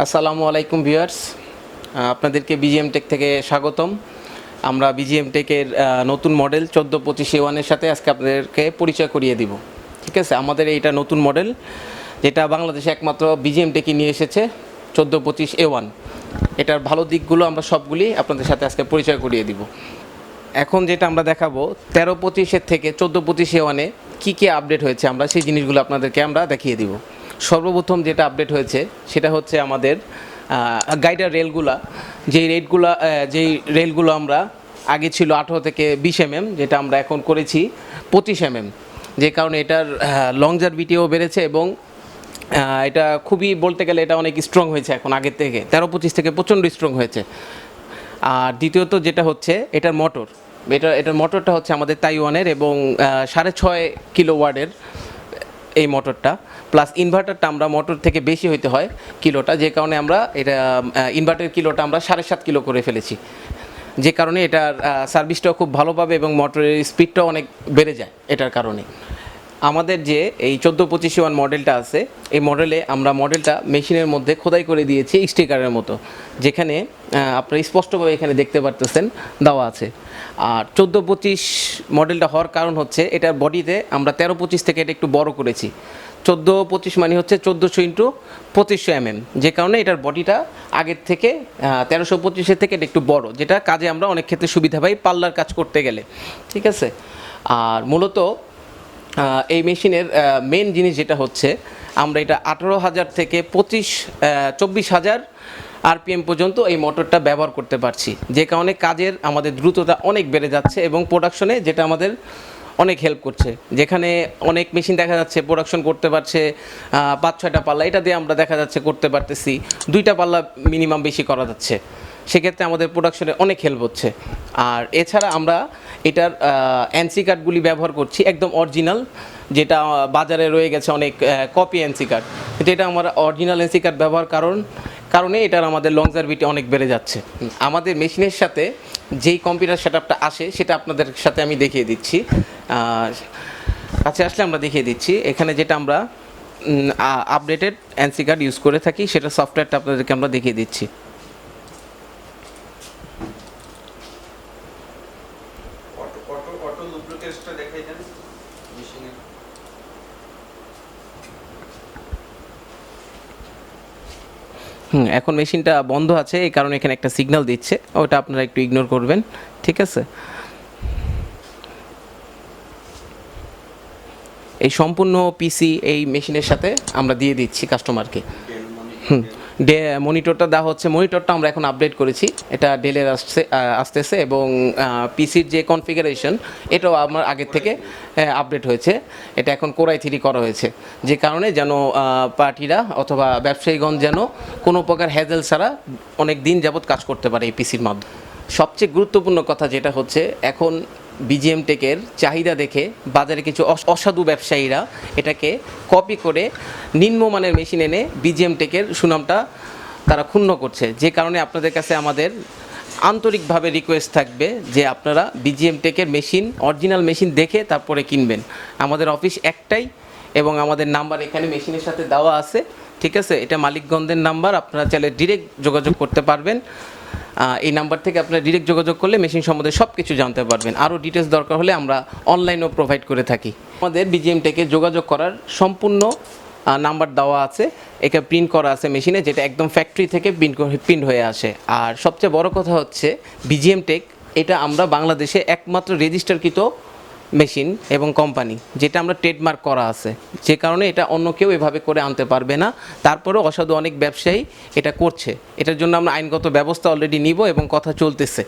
আসসালামু আলাইকুম ভিউয়ার্স, আপনাদেরকে বিজিএম টেক থেকে স্বাগতম। আমরা বিজিএম টেকের নতুন মডেল 1425A1-এর সাথে আজকে আপনাদেরকে পরিচয় করিয়ে দিব। ঠিক আছে, আমাদের এইটা নতুন মডেল যেটা বাংলাদেশে একমাত্র বিজিএম টেকই নিয়ে এসেছে 1425A1। এটার ভালো দিকগুলো আমরা সবগুলি আপনাদের সাথে আজকে পরিচয় করিয়ে দিব। এখন যেটা আমরা দেখাবো 1325-এর থেকে 1425A1-এ কী কী আপডেট হয়েছে, আমরা সেই জিনিসগুলো আপনাদেরকে আমরা দেখিয়ে দিব। সর্বপ্রথম যেটা আপডেট হয়েছে সেটা হচ্ছে আমাদের গাইডার রেলগুলা, যেই রেলগুলো আমরা আগে ছিল 18 থেকে 20 mm, যেটা আমরা এখন করেছি 25 mm, যে কারণে এটার লংজারভিটিও বেড়েছে এবং এটা খুবই বলতে গেলে এটা অনেক স্ট্রং হয়েছে এখন আগের থেকে। 1325 থেকে প্রচণ্ড স্ট্রং হয়েছে। আর দ্বিতীয়ত যেটা হচ্ছে এটার এটার মোটরটা হচ্ছে আমাদের তাইওয়ানের এবং 6.5 কিলোওয়াটের এই মোটরটা, প্লাস ইনভার্টারটা আমরা মোটর থেকে বেশি হইতে হয় কিলোটা, যে কারণে আমরা এটা ইনভার্টারের কিলোটা আমরা 7.5 কিলো করে ফেলেছি, যে কারণে এটার সার্ভিসটাও খুব ভালো পাবে এবং মোটরের স্পিডটাও অনেক বেড়ে যায়। এটার কারণে আমাদের যে এই 1425A1 মডেলটা আছে, এই মডেলে আমরা মডেলটা মেশিনের মধ্যে খোদাই করে দিয়েছি স্টিকারের মতো, যেখানে আপনারা স্পষ্টভাবে এখানে দেখতে পারতেছেন দেওয়া আছে। আর 1425 মডেলটা হওয়ার কারণ হচ্ছে এটার বডিতে আমরা 1325 থেকে এটা একটু বড় করেছি। 1425 মানে হচ্ছে 1400x2500 mm, যে কারণে এটার বডিটা আগের থেকে 1325-এর থেকে এটা একটু বড়, যেটা কাজে আমরা অনেক ক্ষেত্রে সুবিধা পাই পাল্লার কাজ করতে গেলে। ঠিক আছে, আর মূলত এই মেশিনের মেন জিনিস যেটা হচ্ছে আমরা এটা 18,000 থেকে 24,000 RPM পর্যন্ত এই মোটরটা ব্যবহার করতে পারছি, যে কারণে কাজের আমাদের দ্রুততা অনেক বেড়ে যাচ্ছে এবং প্রোডাকশনে যেটা আমাদের অনেক হেল্প করছে। যেখানে অনেক মেশিন দেখা যাচ্ছে প্রোডাকশন করতে পারছে 5-6টা পাল্লা, এটা দিয়ে আমরা দেখা যাচ্ছে করতে পারতেছি 2টা পাল্লা মিনিমাম বেশি করা যাচ্ছে, সেক্ষেত্রে আমাদের প্রোডাকশনে অনেক হেল্প হচ্ছে। আর এছাড়া আমরা এটার এনসি কার্ডগুলি ব্যবহার করছি একদম অরিজিনাল, যেটা বাজারে রয়ে গেছে অনেক কপি এনসি কার্ড, কিন্তু এটা আমরা অরিজিনাল এনসি কার্ড ব্যবহার কারণে এটার আমাদের লংজারভিটি অনেক বেড়ে যাচ্ছে। আমাদের মেশিনের সাথে যেই কম্পিউটার সেটআপটা আসে সেটা আপনাদের সাথে আমি দেখিয়ে দিচ্ছি, কাছে আসলে আমরা দেখিয়ে দিচ্ছি। এখানে যেটা আমরা আপডেটেড এনসি কার্ড ইউজ করে থাকি সেটা সফটওয়্যারটা আপনাদেরকে আমরা দেখিয়ে দিচ্ছি। এখন মেশিনটা বন্ধ আছে, এই কারণে এখানে একটা সিগন্যাল দিচ্ছে, ওটা আপনারা একটু ইগনোর করবেন। ঠিক আছে, এই সম্পূর্ণ পিসি এই মেশিনের সাথে আমরা দিয়ে দিচ্ছি কাস্টমারকে। মনিটরটা দেওয়া হচ্ছে, মনিটরটা আমরা এখন আপডেট করেছি, এটা ডেলের আসতেছে এবং পিসির যে কনফিগারেশন এটাও আমার আগের থেকে আপডেট হয়েছে, এটা এখন কোরাই 3 করা হয়েছে, যে কারণে যেন পার্টিরা অথবা ব্যবসায়ীগণ যেন কোনো প্রকার হ্যাজেল ছাড়া অনেক দিন যাবৎ কাজ করতে পারে এই পিসির মাধ্যমে। সবচেয়ে গুরুত্বপূর্ণ কথা যেটা হচ্ছে এখন বিজিএম টেকের চাহিদা দেখে বাজারে কিছু অসাধু ব্যবসায়ীরা এটাকে কপি করে নিম্নমানের মেশিন এনে বিজিএম টেকের সুনামটা তারা ক্ষুণ্ণ করছে, যে কারণে আপনাদের কাছে আমাদের আন্তরিকভাবে রিকোয়েস্ট থাকবে যে আপনারা বিজিএম টেকের মেশিন অরিজিনাল মেশিন দেখে তারপরে কিনবেন। আমাদের অফিস একটাই এবং আমাদের নাম্বার এখানে মেশিনের সাথে দেওয়া আছে। ঠিক আছে, এটা মালিকগঞ্জের নাম্বার, আপনারা চাইলে ডিরেক্ট যোগাযোগ করতে পারবেন। এই নাম্বার থেকে আপনারা ডিরেক্ট যোগাযোগ করলে মেশিন সম্বন্ধে সব কিছু জানতে পারবেন। আরও ডিটেলস দরকার হলে আমরা অনলাইনেও প্রোভাইড করে থাকি। আমাদের বিজিএম টেকে যোগাযোগ করার সম্পূর্ণ নাম্বার দেওয়া আছে, এটা প্রিন্ট করা আছে মেশিনে, যেটা একদম ফ্যাক্টরি থেকে প্রিন্ট হয়ে আসে। আর সবচেয়ে বড় কথা হচ্ছে বিজিএম টেক এটা আমরা বাংলাদেশে একমাত্র রেজিস্টারকৃত মেশিন এবং কোম্পানি, যেটা আমরা ট্রেডমার্ক করা আছে, যে কারণে এটা অন্য কেউ এভাবে করে আনতে পারবে না। তারপরেও অসাধু অনেক ব্যবসায়ী এটা করছে, এটার জন্য আমরা আইনগত ব্যবস্থা অলরেডি নিব এবং কথা চলতেছে।